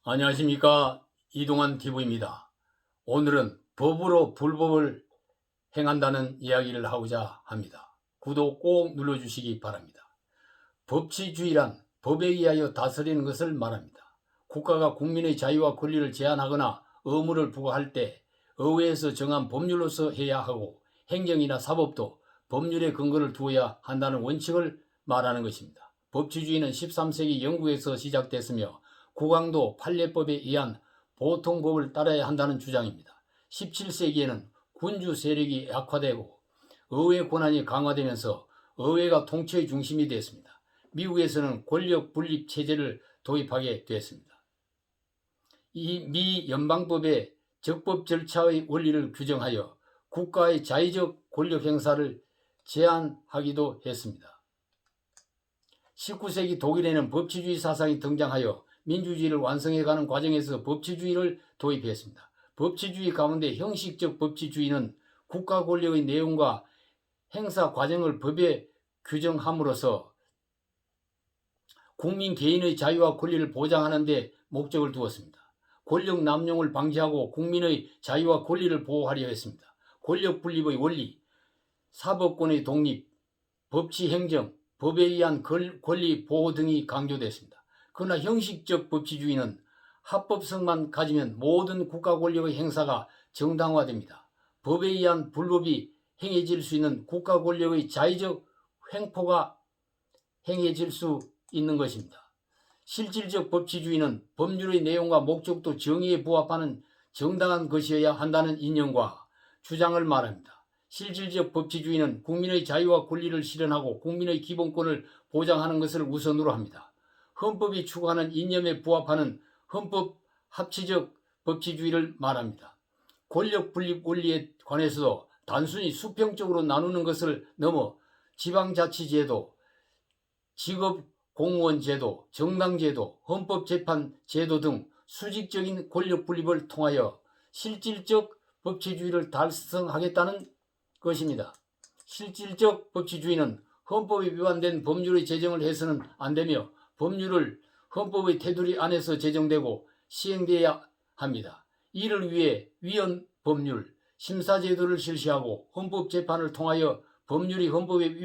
안녕하십니까. 이동환 TV입니다. 오늘은 법으로 불법을 행한다는 이야기를 하고자 합니다. 구독 꼭 눌러주시기 바랍니다. 법치주의란 법에 의하여 다스리는 것을 말합니다. 국가가 국민의 자유와 권리를 제한하거나 의무를 부과할 때 의회에서 정한 법률로서 해야 하고 행정이나 사법도 법률의 근거를 두어야 한다는 원칙을 말하는 것입니다. 법치주의는 13세기 영국에서 시작됐으며 국왕도 판례법에 의한 보통법을 따라야 한다는 주장입니다. 17세기에는 군주 세력이 약화되고 의회 권한이 강화되면서 의회가 통치의 중심이 되었습니다. 미국에서는 권력 분립 체제를 도입하게 되었습니다. 이 미 연방법의 적법 절차의 원리를 규정하여 국가의 자의적 권력 행사를 제한하기도 했습니다. 19세기 독일에는 법치주의 사상이 등장하여 민주주의를 완성해가는 과정에서 법치주의를 도입했습니다. 법치주의 가운데 형식적 법치주의는 국가 권력의 내용과 행사 과정을 법에 규정함으로써 국민 개인의 자유와 권리를 보장하는 데 목적을 두었습니다. 권력 남용을 방지하고 국민의 자유와 권리를 보호하려 했습니다. 권력 분립의 원리, 사법권의 독립, 법치 행정, 법에 의한 권리 보호 등이 강조됐습니다. 그러나 형식적 법치주의는 합법성만 가지면 모든 국가 권력의 행사가 정당화됩니다. 법에 의한 불법이 행해질 수 있는 국가 권력의 자의적 횡포가 행해질 수 있는 것입니다. 실질적 법치주의는 법률의 내용과 목적도 정의에 부합하는 정당한 것이어야 한다는 이념과 주장을 말합니다. 실질적 법치주의는 국민의 자유와 권리를 실현하고 국민의 기본권을 보장하는 것을 우선으로 합니다. 헌법이 추구하는 이념에 부합하는 헌법 합치적 법치주의를 말합니다. 권력 분립 원리에 관해서도 단순히 수평적으로 나누는 것을 넘어 지방자치제도, 직업공무원제도, 정당제도, 헌법재판제도 등 수직적인 권력 분립을 통하여 실질적 법치주의를 달성하겠다는 것입니다. 실질적 법치주의는 헌법에 위반된 법률의 제정을 해서는 안 되며 법률을 헌법의 테두리 안에서 제정되고 시행되어야 합니다. 이를 위해 위헌 법률, 심사제도를 실시하고 헌법재판을 통하여 법률이 헌법에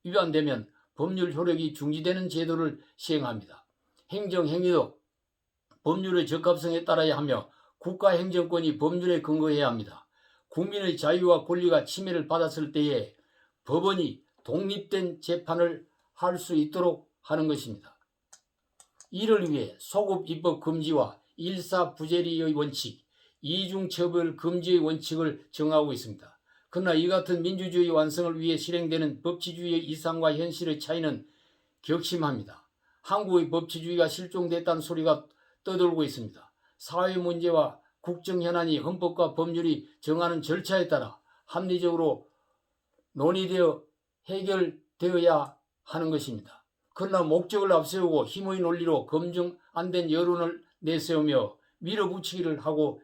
위반되면 법률 효력이 중지되는 제도를 시행합니다. 행정행위도 법률의 적합성에 따라야 하며 국가행정권이 법률에 근거해야 합니다. 국민의 자유와 권리가 침해를 받았을 때에 법원이 독립된 재판을 할 수 있도록 하는 것입니다. 이를 위해 소급 입법 금지와 일사부재리의 원칙, 이중처벌 금지의 원칙을 정하고 있습니다. 그러나 이 같은 민주주의 완성을 위해 실행되는 법치주의의 이상과 현실의 차이는 격심합니다. 한국의 법치주의가 실종됐다는 소리가 떠돌고 있습니다. 사회 문제와 국정 현안이 헌법과 법률이 정하는 절차에 따라 합리적으로 논의되어 해결되어야 하는 것입니다. 그러나 목적을 앞세우고 힘의 논리로 검증 안 된 여론을 내세우며 밀어붙이기를 하고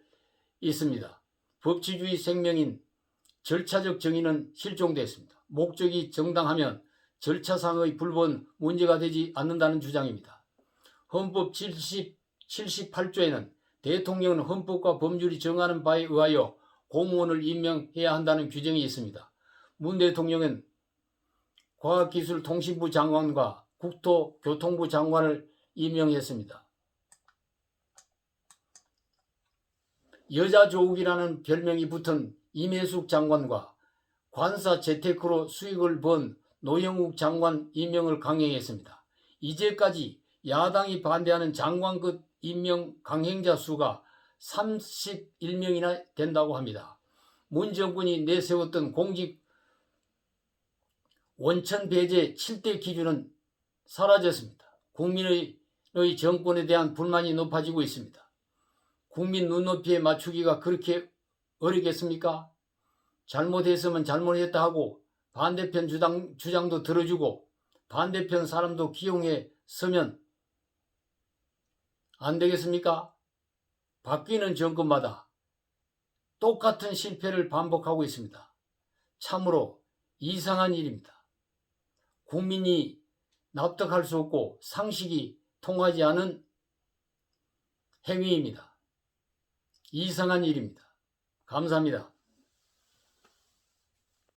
있습니다. 법치주의 생명인 절차적 정의는 실종됐습니다. 목적이 정당하면 절차상의 불법은 문제가 되지 않는다는 주장입니다. 헌법 78조에는 대통령은 헌법과 법률이 정하는 바에 의하여 공무원을 임명해야 한다는 규정이 있습니다. 문 대통령은 과학기술통신부 장관과 국토교통부 장관을 임명했습니다. 여자조국이라는 별명이 붙은 임혜숙 장관과 관사 재테크로 수익을 번 노영욱 장관 임명을 강행했습니다. 이제까지 야당이 반대하는 장관급 임명 강행자 수가 31명이나 된다고 합니다. 문 정권이 내세웠던 공직 원천 배제 7대 기준은 사라졌습니다. 국민의 정권에 대한 불만이 높아지고 있습니다. 국민 눈높이에 맞추기가 그렇게 어렵겠습니까? 잘못했으면 잘못했다 하고 반대편 주장도 들어주고 반대편 사람도 기용해 서면 안 되겠습니까? 바뀌는 정권마다 똑같은 실패를 반복하고 있습니다. 참으로 이상한 일입니다. 국민이 납득할 수 없고 상식이 통하지 않은 행위입니다. 이상한 일입니다. 감사합니다.